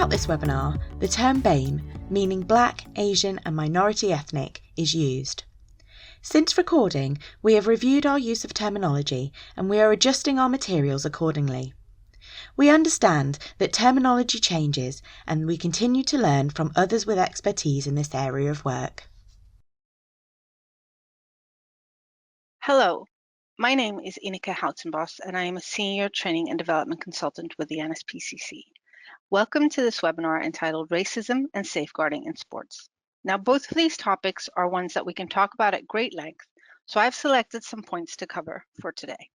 Throughout this webinar, the term BAME, meaning Black, Asian and Minority Ethnic, is used. Since recording, we have reviewed our use of terminology and we are adjusting our materials accordingly. We understand that terminology changes and we continue to learn from others with expertise in this area of work. Hello, my name is Ineke Houtenbos and I am a Senior Training and Development Consultant with the NSPCC. Welcome to this webinar entitled Racism and Safeguarding in Sports. Now, both of these topics are ones that we can talk about at great length, so I've selected some points to cover for today.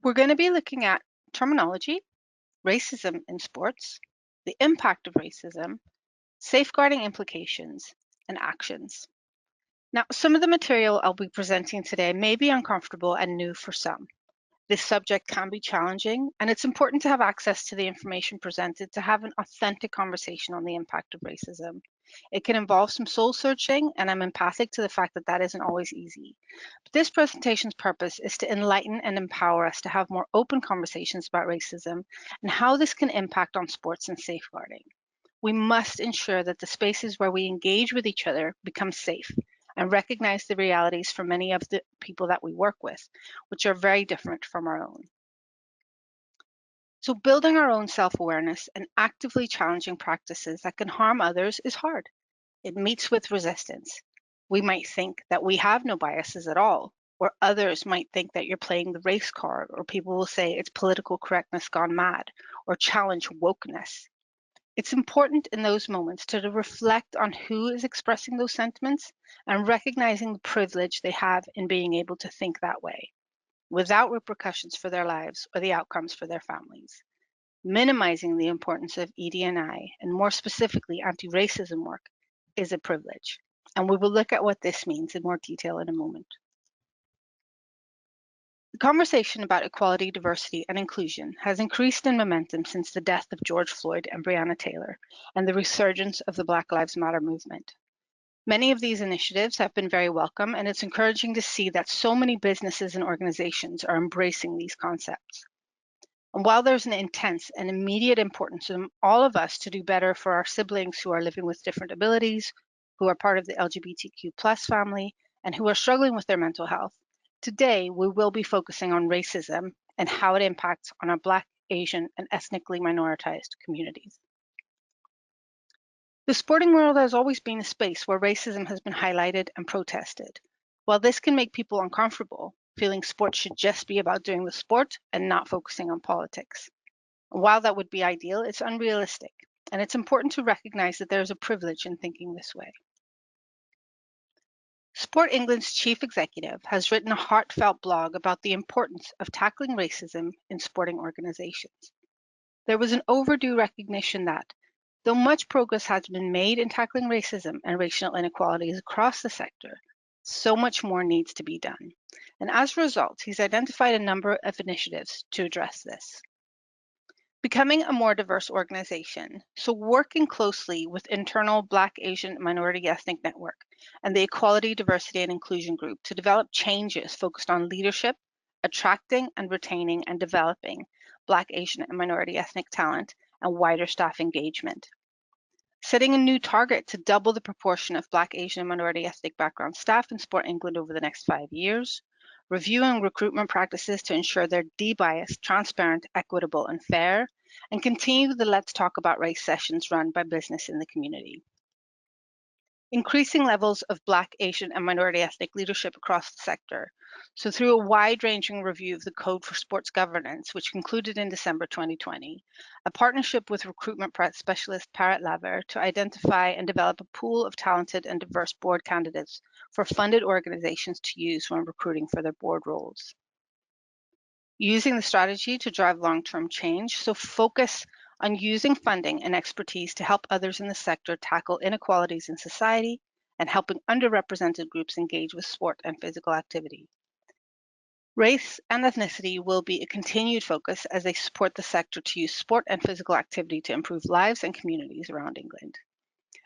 We're going to be looking at terminology, racism in sports, the impact of racism, safeguarding implications, and actions. Now, some of the material I'll be presenting today may be uncomfortable and new for some. This subject can be challenging, and it's important to have access to the information presented to have an authentic conversation on the impact of racism. It can involve some soul searching, and I'm empathic to the fact that that isn't always easy. But this presentation's purpose is to enlighten and empower us to have more open conversations about racism and how this can impact on sports and safeguarding. We must ensure that the spaces where we engage with each other become safe and recognize the realities for many of the people that we work with, which are very different from our own. So building our own self-awareness and actively challenging practices that can harm others is hard. It meets with resistance. We might think that we have no biases at all, or others might think that you're playing the race card, or people will say it's political correctness gone mad, or challenge wokeness. It's important in those moments to reflect on who is expressing those sentiments and recognizing the privilege they have in being able to think that way, without repercussions for their lives or the outcomes for their families. Minimizing the importance of ED&I, and more specifically anti-racism work, is a privilege. And we will look at what this means in more detail in a moment. The conversation about equality, diversity, and inclusion has increased in momentum since the death of George Floyd and Breonna Taylor and the resurgence of the Black Lives Matter movement. Many of these initiatives have been very welcome, and it's encouraging to see that so many businesses and organizations are embracing these concepts. And while there's an intense and immediate importance to all of us to do better for our siblings who are living with different abilities, who are part of the LGBTQ+ family, and who are struggling with their mental health, today, we will be focusing on racism and how it impacts on our Black, Asian, and ethnically minoritized communities. The sporting world has always been a space where racism has been highlighted and protested. While this can make people uncomfortable, feeling sports should just be about doing the sport and not focusing on politics. While that would be ideal, it's unrealistic, and it's important to recognize that there is a privilege in thinking this way. Sport England's chief executive has written a heartfelt blog about the importance of tackling racism in sporting organizations. There was an overdue recognition that, though much progress has been made in tackling racism and racial inequalities across the sector, so much more needs to be done. And as a result, he's identified a number of initiatives to address this. Becoming a more diverse organization, so working closely with internal Black, Asian, Minority Ethnic Network and the Equality, Diversity and Inclusion Group to develop changes focused on leadership, attracting and retaining and developing Black, Asian and Minority Ethnic talent and wider staff engagement. Setting a new target to double the proportion of Black, Asian and Minority Ethnic background staff in Sport England over the next 5 years. Reviewing recruitment practices to ensure they're de-biased, transparent, equitable, and fair, and continue the Let's Talk About Race sessions run by business in the community. Increasing levels of Black, Asian, and minority ethnic leadership across the sector. So through a wide-ranging review of the Code for Sports Governance, which concluded in December 2020, a partnership with recruitment specialist Parrot Laver to identify and develop a pool of talented and diverse board candidates for funded organizations to use when recruiting for their board roles. Using the strategy to drive long-term change, so focus on using funding and expertise to help others in the sector tackle inequalities in society and helping underrepresented groups engage with sport and physical activity. Race and ethnicity will be a continued focus as they support the sector to use sport and physical activity to improve lives and communities around England.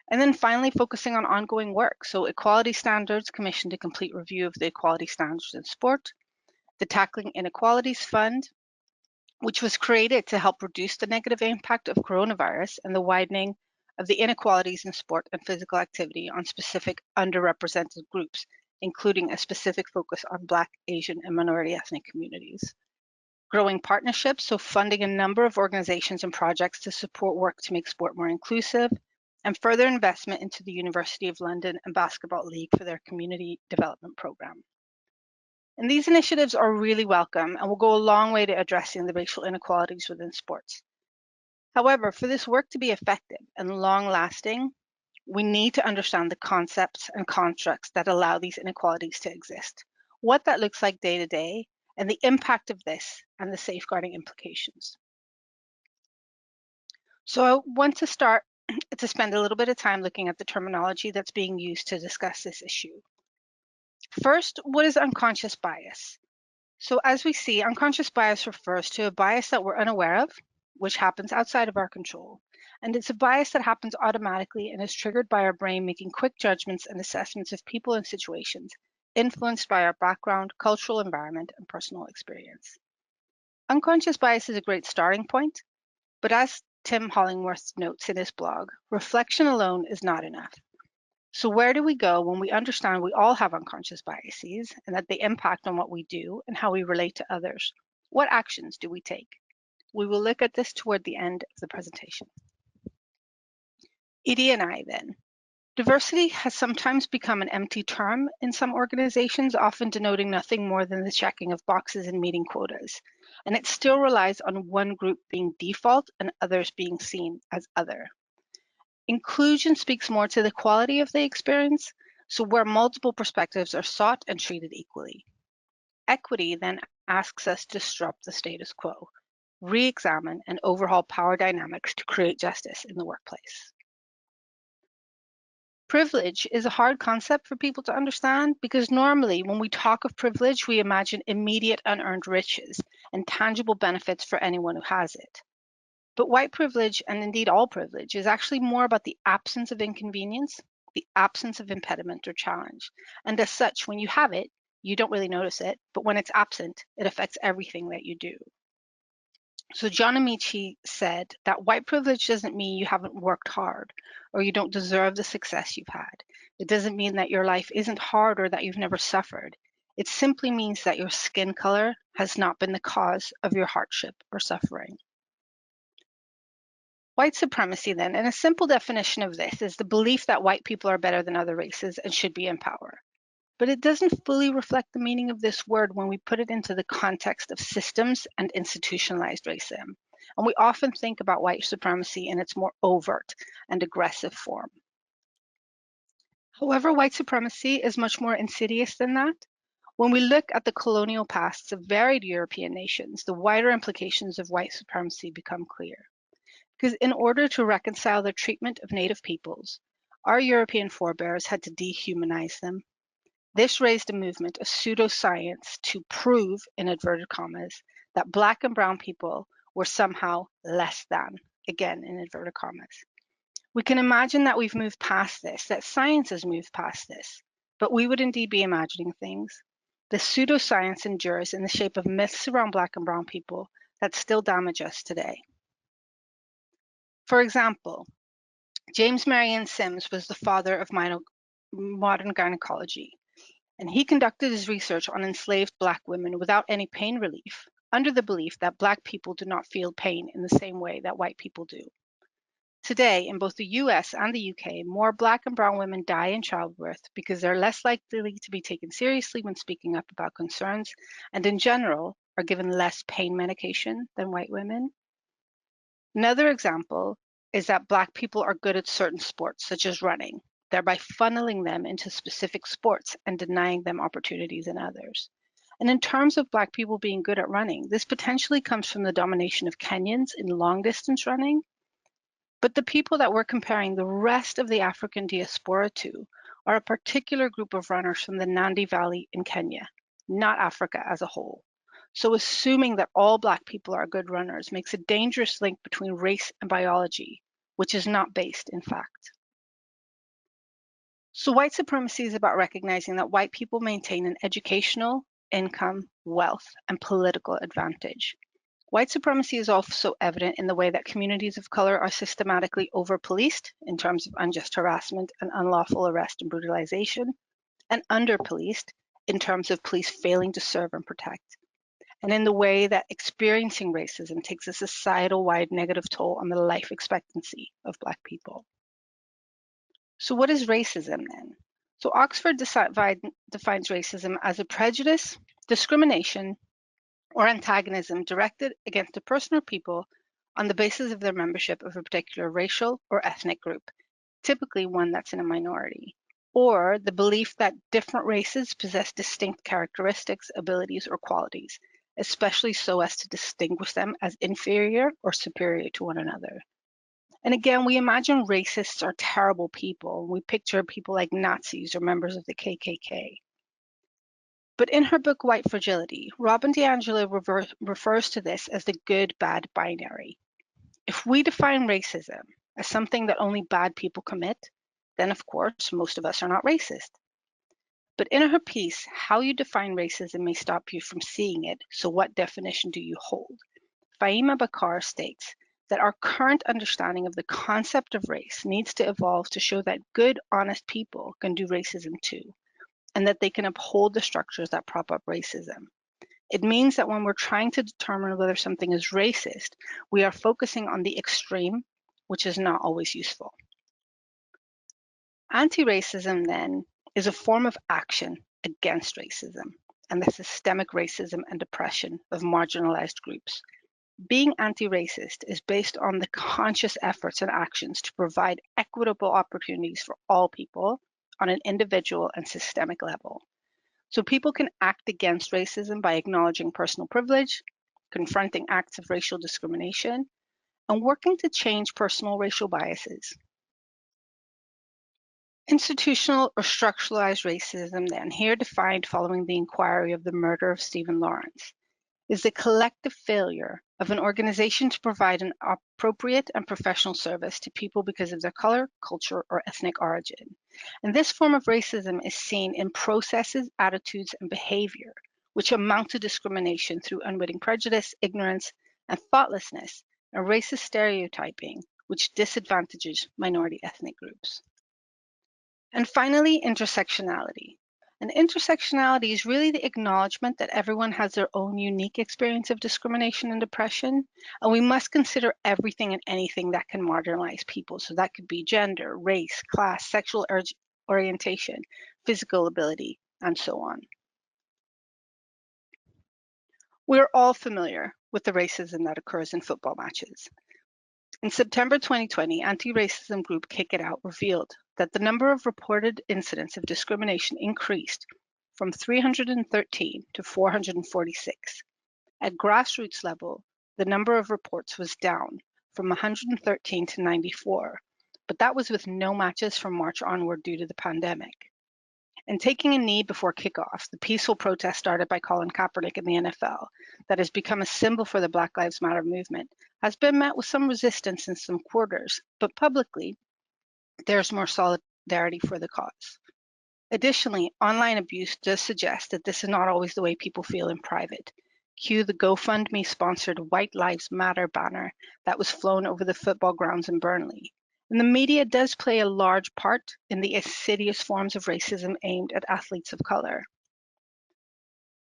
And then finally, focusing on ongoing work. So Equality Standards commissioned a complete review of the equality standards in sport, the Tackling Inequalities Fund, which was created to help reduce the negative impact of coronavirus and the widening of the inequalities in sport and physical activity on specific underrepresented groups, including a specific focus on Black, Asian, and minority ethnic communities. Growing partnerships, so funding a number of organizations and projects to support work to make sport more inclusive, and further investment into the University of London and Basketball League for their community development program. And these initiatives are really welcome and will go a long way to addressing the racial inequalities within sports. However, for this work to be effective and long-lasting, we need to understand the concepts and constructs that allow these inequalities to exist, what that looks like day to day, and the impact of this and the safeguarding implications. So I want to start to spend a little bit of time looking at the terminology that's being used to discuss this issue. First, what is unconscious bias? So as we see, unconscious bias refers to a bias that we're unaware of, which happens outside of our control. And it's a bias that happens automatically and is triggered by our brain making quick judgments and assessments of people and situations, influenced by our background, cultural environment, and personal experience. Unconscious bias is a great starting point, but as Tim Hollingworth notes in his blog, reflection alone is not enough. So where do we go when we understand we all have unconscious biases and that they impact on what we do and how we relate to others? What actions do we take? We will look at this toward the end of the presentation. ED&I then. Diversity has sometimes become an empty term in some organizations, often denoting nothing more than the checking of boxes and meeting quotas. And it still relies on one group being default and others being seen as other. Inclusion speaks more to the quality of the experience, so where multiple perspectives are sought and treated equally. Equity then asks us to disrupt the status quo, re-examine and overhaul power dynamics to create justice in the workplace. Privilege is a hard concept for people to understand because normally when we talk of privilege, we imagine immediate unearned riches and tangible benefits for anyone who has it. But white privilege, and indeed all privilege, is actually more about the absence of inconvenience, the absence of impediment or challenge. And as such, when you have it, you don't really notice it, but when it's absent, it affects everything that you do. So John Amici said that white privilege doesn't mean you haven't worked hard or you don't deserve the success you've had. It doesn't mean that your life isn't hard or that you've never suffered. It simply means that your skin color has not been the cause of your hardship or suffering. White supremacy then, and a simple definition of this is the belief that white people are better than other races and should be in power. But it doesn't fully reflect the meaning of this word when we put it into the context of systems and institutionalized racism. And we often think about white supremacy in its more overt and aggressive form. However, white supremacy is much more insidious than that. When we look at the colonial pasts of varied European nations, the wider implications of white supremacy become clear. Because in order to reconcile the treatment of Native peoples, our European forebears had to dehumanize them. This raised a movement of pseudoscience to prove, in inverted commas, that Black and Brown people were somehow less than, again in inverted commas. We can imagine that we've moved past this, that science has moved past this, but we would indeed be imagining things. The pseudoscience endures in the shape of myths around Black and Brown people that still damage us today. For example, James Marion Sims was the father of modern gynecology, and he conducted his research on enslaved Black women without any pain relief, under the belief that Black people do not feel pain in the same way that white people do. Today, in both the US and the UK, more Black and Brown women die in childbirth because they're less likely to be taken seriously when speaking up about concerns, and in general, are given less pain medication than white women. Another example is that Black people are good at certain sports, such as running, thereby funneling them into specific sports and denying them opportunities in others. And in terms of Black people being good at running, this potentially comes from the domination of Kenyans in long-distance running. But the people that we're comparing the rest of the African diaspora to are a particular group of runners from the Nandi Valley in Kenya, not Africa as a whole. So assuming that all Black people are good runners makes a dangerous link between race and biology, which is not based in fact. So white supremacy is about recognizing that white people maintain an educational, income, wealth, and political advantage. White supremacy is also evident in the way that communities of color are systematically over-policed in terms of unjust harassment and unlawful arrest and brutalization, and under-policed in terms of police failing to serve and protect, and in the way that experiencing racism takes a societal-wide negative toll on the life expectancy of Black people. So what is racism then? So Oxford defines racism as a prejudice, discrimination, or antagonism directed against a person or people on the basis of their membership of a particular racial or ethnic group, typically one that's in a minority, or the belief that different races possess distinct characteristics, abilities, or qualities, especially so as to distinguish them as inferior or superior to one another. And again, we imagine racists are terrible people. We picture people like Nazis or members of the KKK. But in her book, White Fragility, Robin DiAngelo refers to this as the good-bad binary. If we define racism as something that only bad people commit, then of course, most of us are not racist. But in her piece, How You Define Racism May Stop You From Seeing It, So What Definition Do You Hold? Faima Bakar states that our current understanding of the concept of race needs to evolve to show that good, honest people can do racism too, and that they can uphold the structures that prop up racism. It means that when we're trying to determine whether something is racist, we are focusing on the extreme, which is not always useful. Anti-racism, then, is a form of action against racism and the systemic racism and oppression of marginalized groups. Being anti-racist is based on the conscious efforts and actions to provide equitable opportunities for all people on an individual and systemic level. So people can act against racism by acknowledging personal privilege, confronting acts of racial discrimination, and working to change personal racial biases. Institutional or structuralized racism, then, here defined following the inquiry of the murder of Stephen Lawrence, is the collective failure of an organization to provide an appropriate and professional service to people because of their color, culture, or ethnic origin. And this form of racism is seen in processes, attitudes, and behavior, which amount to discrimination through unwitting prejudice, ignorance, and thoughtlessness, and racist stereotyping, which disadvantages minority ethnic groups. And finally, intersectionality. And intersectionality is really the acknowledgement that everyone has their own unique experience of discrimination and oppression, and we must consider everything and anything that can marginalize people. So that could be gender, race, class, sexual orientation, physical ability, and so on. We're all familiar with the racism that occurs in football matches. In September 2020, anti-racism group Kick It Out revealed that the number of reported incidents of discrimination increased from 313 to 446. At grassroots level, the number of reports was down from 113 to 94, but that was with no matches from March onward due to the pandemic. And taking a knee before kickoff, the peaceful protest started by Colin Kaepernick in the NFL, that has become a symbol for the Black Lives Matter movement, has been met with some resistance in some quarters, but publicly, there's more solidarity for the cause. Additionally, online abuse does suggest that this is not always the way people feel in private. Cue the GoFundMe-sponsored White Lives Matter banner that was flown over the football grounds in Burnley. And the media does play a large part in the insidious forms of racism aimed at athletes of color.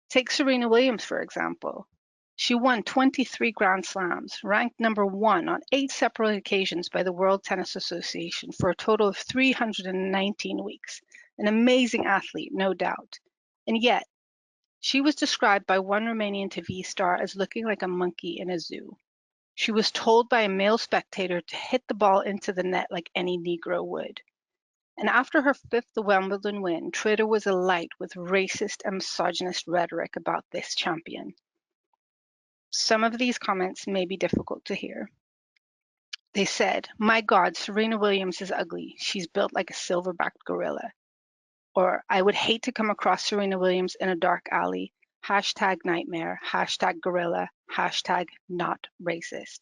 Take Serena Williams, for example. She won 23 Grand Slams, ranked number 1 on 8 separate occasions by the World Tennis Association for a total of 319 weeks. An amazing athlete, no doubt. And yet, she was described by one Romanian TV star as looking like a monkey in a zoo. She was told by a male spectator to hit the ball into the net like any Negro would. And after her 5th Wimbledon win, Twitter was alight with racist and misogynist rhetoric about this champion. Some of these comments may be difficult to hear. They said, "My God, Serena Williams is ugly. She's built like a silverbacked gorilla." Or, "I would hate to come across Serena Williams in a dark alley. #nightmare, #gorilla, #not racist."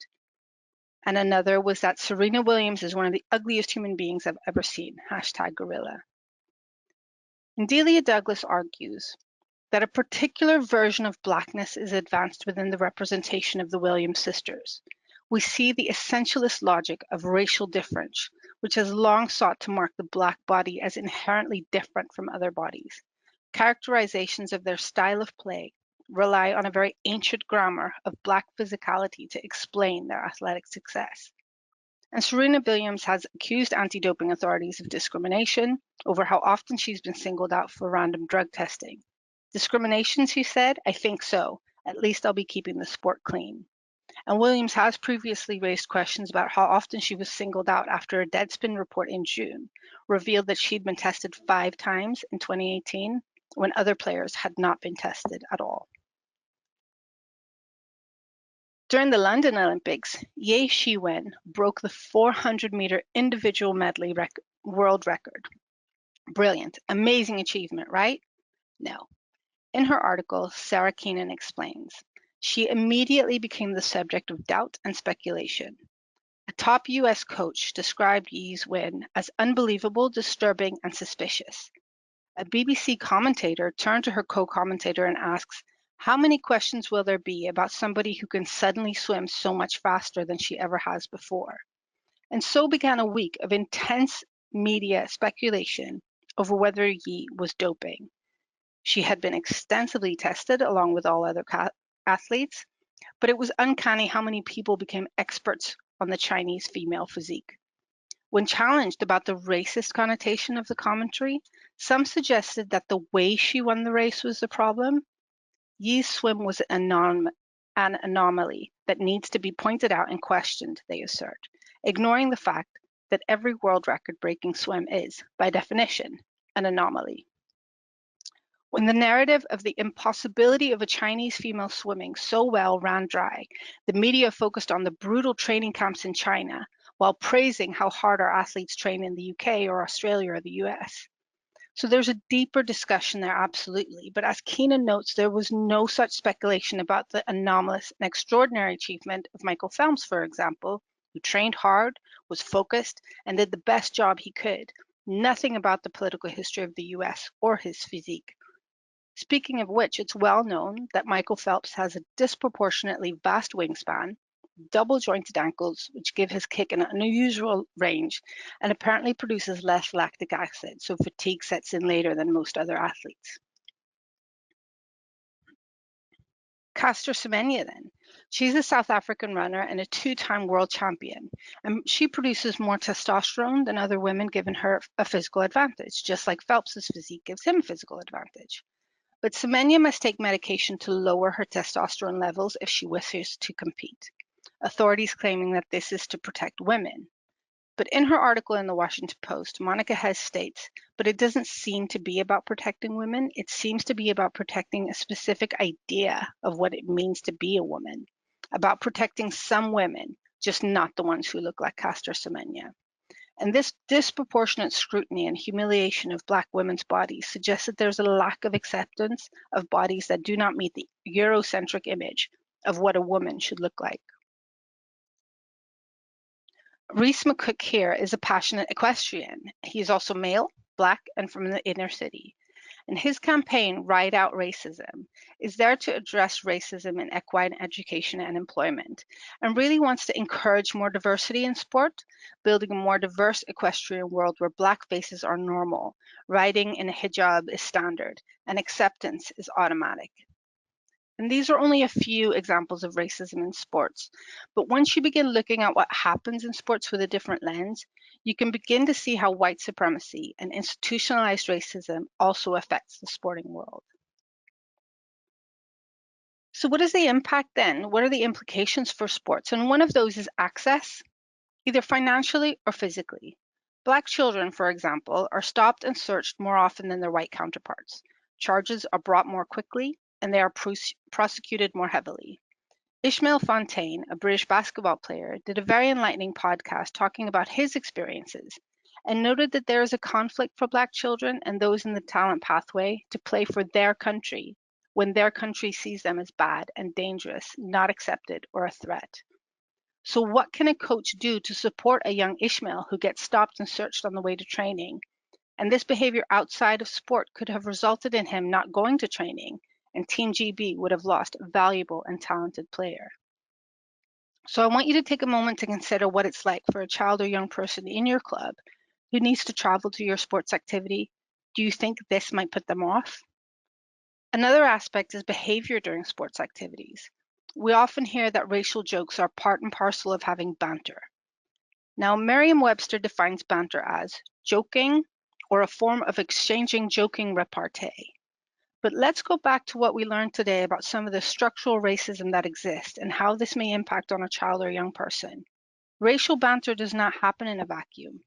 And another was that Serena Williams is one of the ugliest human beings I've ever seen, #gorilla. And Delia Douglas argues, that a particular version of Blackness is advanced within the representation of the Williams sisters. We see the essentialist logic of racial difference, which has long sought to mark the Black body as inherently different from other bodies. Characterizations of their style of play rely on a very ancient grammar of Black physicality to explain their athletic success. And Serena Williams has accused anti-doping authorities of discrimination over how often she's been singled out for random drug testing. Discrimination, she said? I think so. At least I'll be keeping the sport clean. And Williams has previously raised questions about how often she was singled out after a Deadspin report in June revealed that she'd been tested 5 times in 2018 when other players had not been tested at all. During the London Olympics, Ye Shiwen broke the 400-meter individual medley world record. Brilliant, amazing achievement, right? No. In her article, Sarah Keenan explains, she immediately became the subject of doubt and speculation. A top US coach described Ye's win as unbelievable, disturbing, and suspicious. A BBC commentator turned to her co-commentator and asks, how many questions will there be about somebody who can suddenly swim so much faster than she ever has before? And so began a week of intense media speculation over whether Ye was doping. She had been extensively tested along with all other athletes, but it was uncanny how many people became experts on the Chinese female physique. When challenged about the racist connotation of the commentary, some suggested that the way she won the race was the problem. Ye's swim was an anomaly that needs to be pointed out and questioned, they assert, ignoring the fact that every world record-breaking swim is, by definition, an anomaly. When the narrative of the impossibility of a Chinese female swimming so well ran dry, the media focused on the brutal training camps in China while praising how hard our athletes train in the UK or Australia or the US. So there's a deeper discussion there, absolutely. But as Keenan notes, there was no such speculation about the anomalous and extraordinary achievement of Michael Phelps, for example, who trained hard, was focused, and did the best job he could. Nothing about the political history of the US or his physique. Speaking of which, it's well known that Michael Phelps has a disproportionately vast wingspan, double jointed ankles, which give his kick an unusual range, and apparently produces less lactic acid, so fatigue sets in later than most other athletes. Caster Semenya then. She's a South African runner and a 2-time world champion, and she produces more testosterone than other women, giving her a physical advantage, just like Phelps's physique gives him a physical advantage. But Semenya must take medication to lower her testosterone levels if she wishes to compete. Authorities claiming that this is to protect women. But in her article in the Washington Post, Monica Hess states, but it doesn't seem to be about protecting women. It seems to be about protecting a specific idea of what it means to be a woman, about protecting some women, just not the ones who look like Caster Semenya. And this disproportionate scrutiny and humiliation of Black women's bodies suggests that there's a lack of acceptance of bodies that do not meet the Eurocentric image of what a woman should look like. Rhys McCook here is a passionate equestrian. He is also male, Black, and from the inner city. And his campaign, Ride Out Racism, is there to address racism in equine education and employment, and really wants to encourage more diversity in sport, building a more diverse equestrian world where Black faces are normal, riding in a hijab is standard, and acceptance is automatic. And these are only a few examples of racism in sports. But once you begin looking at what happens in sports with a different lens, you can begin to see how white supremacy and institutionalized racism also affects the sporting world. So what is the impact then? What are the implications for sports? And one of those is access, either financially or physically. Black children, for example, are stopped and searched more often than their white counterparts. Charges are brought more quickly, and they are prosecuted more heavily. Ishmael Fontaine, a British basketball player, did a very enlightening podcast talking about his experiences and noted that there is a conflict for Black children and those in the talent pathway to play for their country when their country sees them as bad and dangerous, not accepted or a threat. So what can a coach do to support a young Ishmael who gets stopped and searched on the way to training? And this behavior outside of sport could have resulted in him not going to training, and Team GB would have lost a valuable and talented player. So I want you to take a moment to consider what it's like for a child or young person in your club who needs to travel to your sports activity. Do you think this might put them off? Another aspect is behavior during sports activities. We often hear that racial jokes are part and parcel of having banter. Now, Merriam-Webster defines banter as joking or a form of exchanging joking repartee. But let's go back to what we learned today about some of the structural racism that exists and how this may impact on a child or young person. Racial banter does not happen in a vacuum.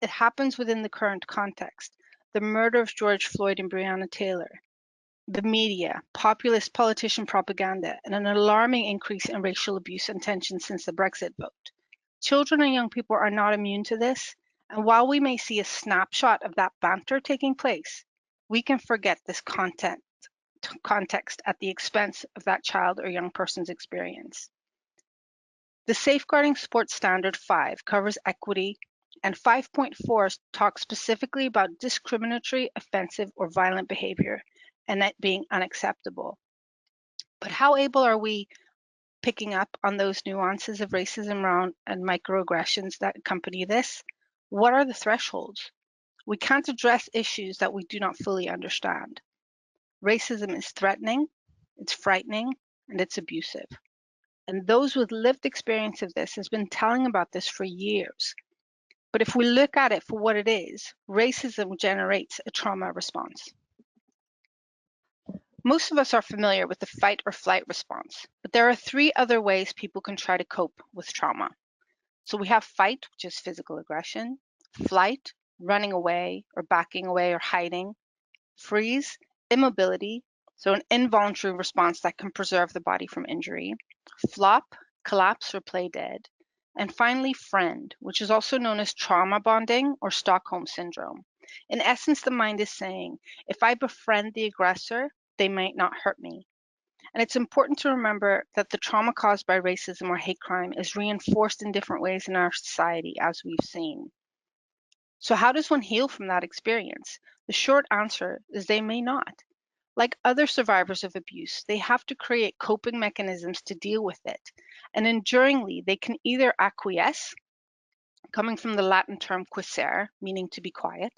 It happens within the current context, the murder of George Floyd and Breonna Taylor, the media, populist politician propaganda, and an alarming increase in racial abuse and tension since the Brexit vote. Children and young people are not immune to this, and while we may see a snapshot of that banter taking place, we can forget this context at the expense of that child or young person's experience. The Safeguarding Sports Standard 5 covers equity, and 5.4 talks specifically about discriminatory, offensive, or violent behavior, and that being unacceptable. But how able are we picking up on those nuances of racism around and microaggressions that accompany this? What are the thresholds? We can't address issues that we do not fully understand. Racism is threatening, it's frightening, and it's abusive. And those with lived experience of this has been telling about this for years. But if we look at it for what it is, racism generates a trauma response. Most of us are familiar with the fight or flight response, but there are 3 other ways people can try to cope with trauma. So we have fight, which is physical aggression, flight, running away or backing away or hiding, freeze, immobility, so an involuntary response that can preserve the body from injury, flop, collapse or play dead, and finally friend, which is also known as trauma bonding or Stockholm syndrome. In essence, the mind is saying, if I befriend the aggressor, they might not hurt me. And it's important to remember that the trauma caused by racism or hate crime is reinforced in different ways in our society, as we've seen. So how does one heal from that experience? The short answer is they may not. Like other survivors of abuse, they have to create coping mechanisms to deal with it. And enduringly, they can either acquiesce, coming from the Latin term quiescere, meaning to be quiet.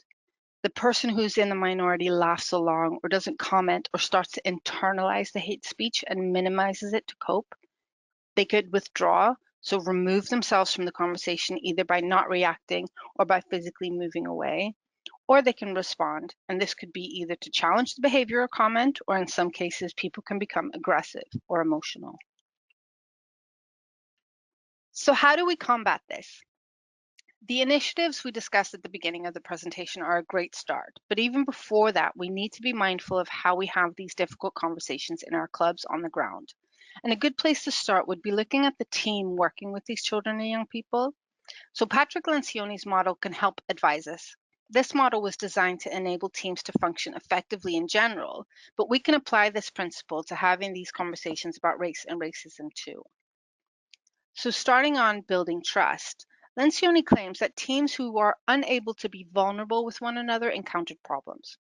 The person who's in the minority laughs along or doesn't comment or starts to internalize the hate speech and minimizes it to cope. They could withdraw, so remove themselves from the conversation either by not reacting or by physically moving away. Or they can respond, and this could be either to challenge the behavior or comment, or in some cases, people can become aggressive or emotional. So how do we combat this? The initiatives we discussed at the beginning of the presentation are a great start, but even before that, we need to be mindful of how we have these difficult conversations in our clubs on the ground. And a good place to start would be looking at the team working with these children and young people. So Patrick Lencioni's model can help advise us. This model was designed to enable teams to function effectively in general, but we can apply this principle to having these conversations about race and racism too. So starting on building trust, Lencioni claims that teams who are unable to be vulnerable with one another encountered problems.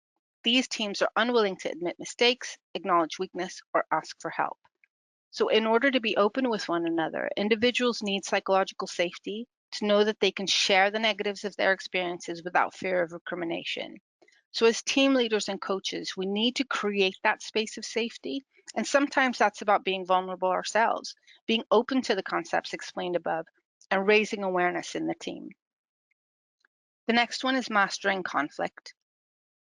These teams are unwilling to admit mistakes, acknowledge weakness, or ask for help. So in order to be open with one another, individuals need psychological safety to know that they can share the negatives of their experiences without fear of recrimination. So as team leaders and coaches, we need to create that space of safety. And sometimes that's about being vulnerable ourselves, being open to the concepts explained above, and raising awareness in the team. The next one is mastering conflict.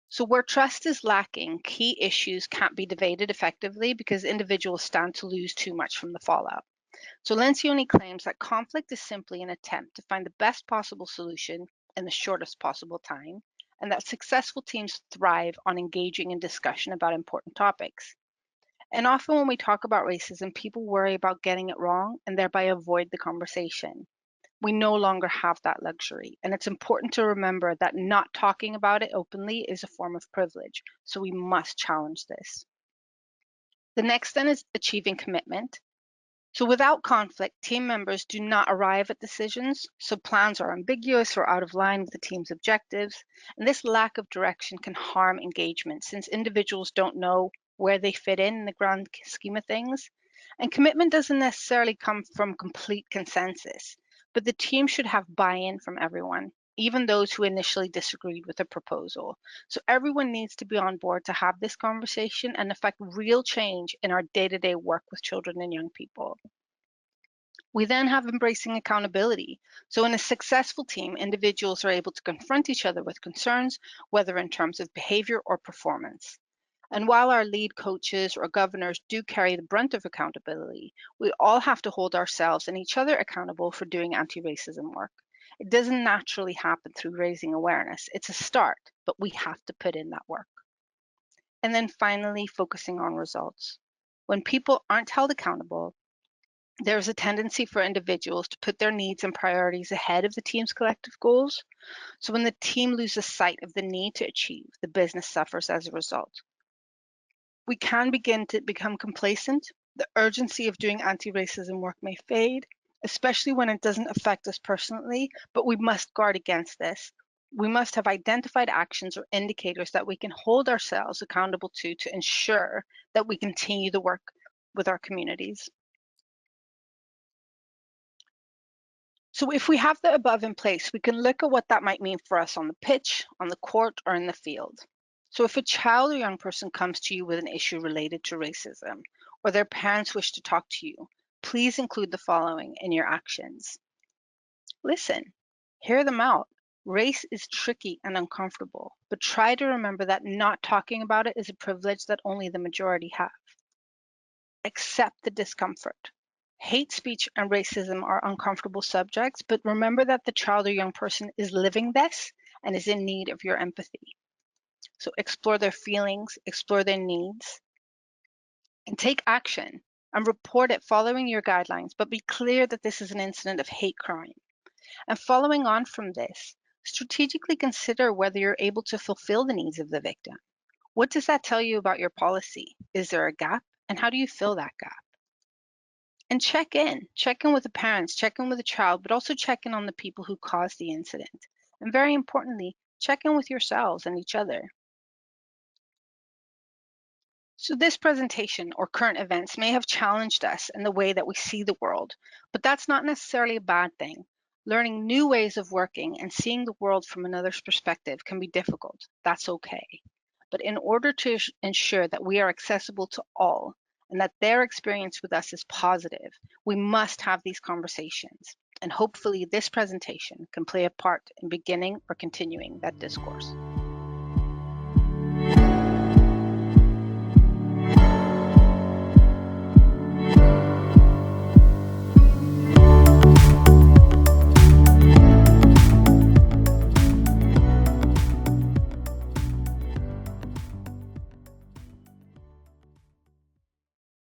So where trust is lacking, key issues can't be debated effectively because individuals stand to lose too much from the fallout. So Lencioni claims that conflict is simply an attempt to find the best possible solution in the shortest possible time, and that successful teams thrive on engaging in discussion about important topics. And often when we talk about racism, people worry about getting it wrong and thereby avoid the conversation. We no longer have that luxury. And it's important to remember that not talking about it openly is a form of privilege. So we must challenge this. The next then is achieving commitment. So without conflict, team members do not arrive at decisions, so plans are ambiguous or out of line with the team's objectives, and this lack of direction can harm engagement since individuals don't know where they fit in the grand scheme of things. And commitment doesn't necessarily come from complete consensus, but the team should have buy-in from everyone, even those who initially disagreed with a proposal. So everyone needs to be on board to have this conversation and affect real change in our day-to-day work with children and young people. We then have embracing accountability. So in a successful team, individuals are able to confront each other with concerns, whether in terms of behavior or performance. And while our lead coaches or governors do carry the brunt of accountability, we all have to hold ourselves and each other accountable for doing anti-racism work. It doesn't naturally happen through raising awareness. It's a start, but we have to put in that work. And then finally, focusing on results. When people aren't held accountable, there's a tendency for individuals to put their needs and priorities ahead of the team's collective goals. So when the team loses sight of the need to achieve, the business suffers as a result. We can begin to become complacent. The urgency of doing anti-racism work may fade, especially when it doesn't affect us personally, but we must guard against this. We must have identified actions or indicators that we can hold ourselves accountable to ensure that we continue the work with our communities. So if we have the above in place, we can look at what that might mean for us on the pitch, on the court, or in the field. So if a child or young person comes to you with an issue related to racism, or their parents wish to talk to you, please include the following in your actions. Listen, hear them out. Race is tricky and uncomfortable, but try to remember that not talking about it is a privilege that only the majority have. Accept the discomfort. Hate speech and racism are uncomfortable subjects, but remember that the child or young person is living this and is in need of your empathy. So explore their feelings, explore their needs, and take action and report it following your guidelines, but be clear that this is an incident of hate crime. And following on from this, strategically consider whether you're able to fulfill the needs of the victim. What does that tell you about your policy? Is there a gap? And how do you fill that gap? And check in with the parents, check in with the child, but also check in on the people who caused the incident. And very importantly, check in with yourselves and each other. So this presentation or current events may have challenged us in the way that we see the world, but that's not necessarily a bad thing. Learning new ways of working and seeing the world from another's perspective can be difficult. That's okay. But in order to ensure that we are accessible to all, and that their experience with us is positive, we must have these conversations. And hopefully this presentation can play a part in beginning or continuing that discourse.